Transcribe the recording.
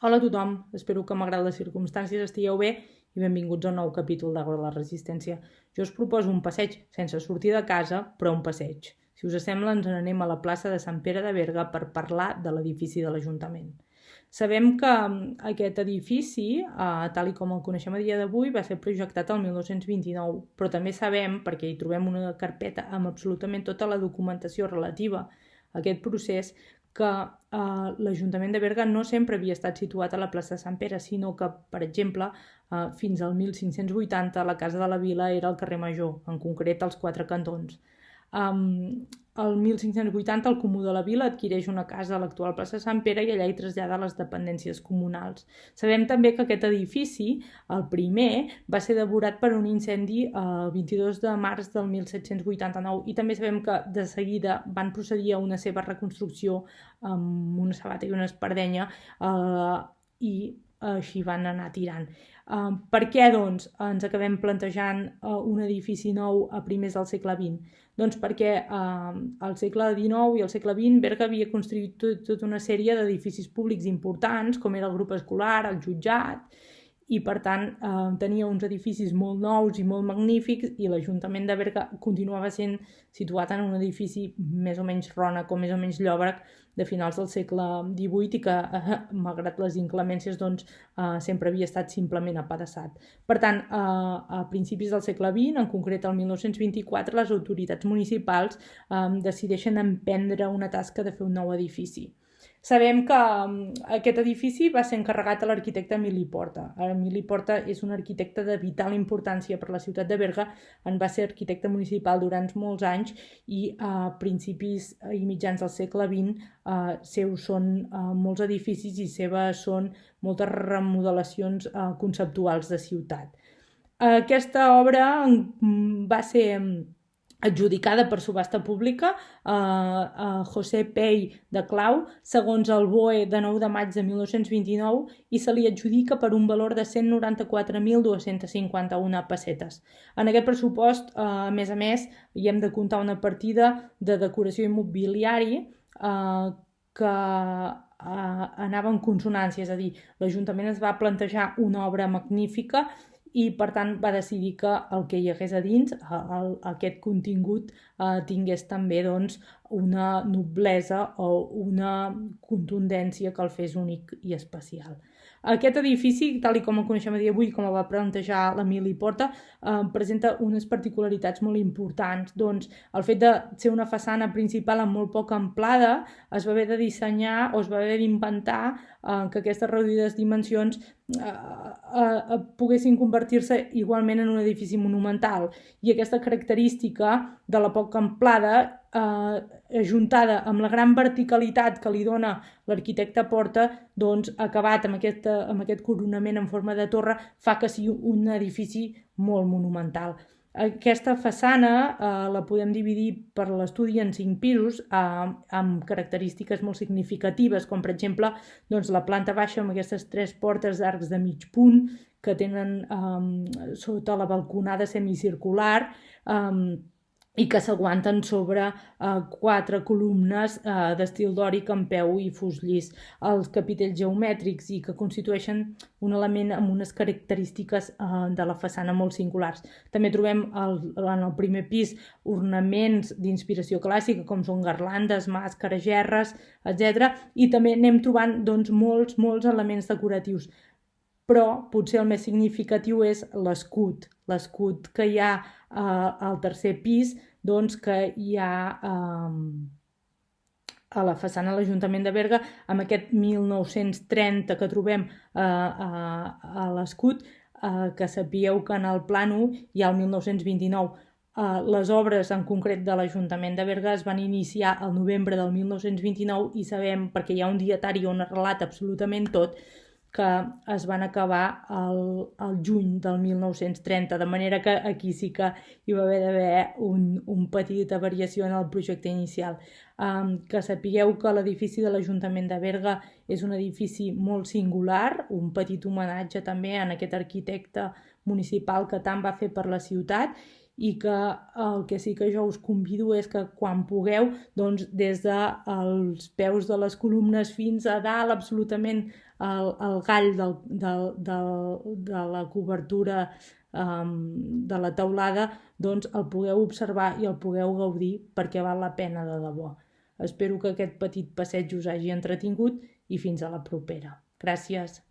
Hola a tothom, espero que malgrat les circumstàncies estigueu bé i benvinguts a un nou capítol d'Agro de la Resistència. Jo us proposo un passeig sense sortir de casa, però un passeig. Si us sembla, ens n'anem a la plaça de Sant Pere de Berga per parlar de l'edifici de l'Ajuntament. Sabem que aquest edifici, tal com el coneixem a dia d'avui, va ser projectat el 1929, però també sabem, perquè hi trobem una carpeta amb absolutament tota la documentació relativa a aquest procés, que l'Ajuntament de Berga no sempre havia estat situat a la plaça de Sant Pere, sinó que, per exemple, fins al 1580 la Casa de la Vila era al carrer Major, en concret als Quatre Cantons. El 1580 el Comú de la Vila adquireix una casa a l'actual plaça de Sant Pere i allà hi trasllada les dependències comunals. Sabem també que aquest edifici, el primer, va ser devorat per un incendi el 22 de març del 1789 i també sabem que de seguida van procedir a una seva reconstrucció amb una sabata i una espardenya i així van anar tirant. Per què, doncs, ens acabem plantejant un edifici nou a primers del segle XX? Doncs perquè al segle XIX i al segle XX Berga havia construït tota una sèrie d'edificis públics importants, com era el grup escolar, el jutjat, i per tant tenia uns edificis molt nous i molt magnífics i l'Ajuntament de Berga continuava sent situat en un edifici més o menys rònec o més o menys llòbrec de finals del segle XVIII i que, malgrat les inclemències, doncs, sempre havia estat simplement apedaçat. Per tant, a principis del segle XX, en concret el 1924, les autoritats municipals decideixen emprendre una tasca de fer un nou edifici. Sabem que aquest edifici va ser encarregat a l'arquitecte Emili Porta. Emili Porta és un arquitecte de vital importància per la ciutat de Berga, en va ser arquitecte municipal durant molts anys i a principis i mitjans del segle XX seus són molts edificis i seves són moltes remodelacions conceptuals de ciutat. Aquesta obra va ser adjudicada per subhasta pública a José Pey de Clau, segons el BOE de 9 de maig de 1929, i se li adjudica per un valor de 194.251 pessetes. En aquest pressupost, a més, hi hem de comptar una partida de decoració immobiliari que anava en consonància, és a dir, l'Ajuntament es va plantejar una obra magnífica i per tant va decidir que el que hi hagués a dins, aquest contingut, tingués també doncs, una noblesa o una contundència que el fes únic i especial. Aquest edifici, tal com el coneixem a dia d'avui, com el va plantejar l'Emili Porta, presenta unes particularitats molt importants. Doncs el fet de ser una façana principal amb molt poca amplada es va haver de dissenyar o es va haver d'inventar que aquestes reduïdes dimensions poguessin convertir-se igualment en un edifici monumental. I aquesta característica de la poca amplada, ajuntada amb la gran verticalitat que li dona l'arquitecte Porta, doncs, acabat amb aquest coronament en forma de torre, fa que sigui un edifici molt monumental. Aquesta façana la podem dividir per l'estudi en 5 pisos amb característiques molt significatives, com per exemple doncs, la planta baixa amb aquestes 3 portes d'arcs de mig punt que tenen sota la balconada semicircular i que s'aguanten sobre 4 columnes d'estil dòric amb peu i fust llis. Els capitells geomètrics i que constitueixen un element amb unes característiques de la façana molt singulars. També trobem en el primer pis ornaments d'inspiració clàssica com són garlandes, màscares, gerres, etc. I també anem trobant doncs, molts elements decoratius. Però potser el més significatiu és l'escut que hi ha al tercer pis, doncs que hi ha a la façana de l'Ajuntament de Berga, amb aquest 1930 que trobem a l'escut, que sapigueu que en el plànol hi ha el 1929. Les obres en concret de l'Ajuntament de Berga es van iniciar al novembre del 1929 i sabem, perquè hi ha un dietari on es relata absolutament tot, que es van acabar al juny del 1930, de manera que aquí sí que hi va haver d'haver un petita variació en el projecte inicial. Que sapigueu que l'edifici de l'Ajuntament de Berga és un edifici molt singular, un petit homenatge també a aquest arquitecte municipal que tant va fer per la ciutat i que el que sí que jo us convido és que quan pugueu, doncs des dels peus de les columnes fins a dalt, absolutament el gall de la cobertura de la teulada, doncs el pugueu observar i el pugueu gaudir perquè val la pena de debò. Espero que aquest petit passeig us hagi entretingut i fins a la propera. Gràcies.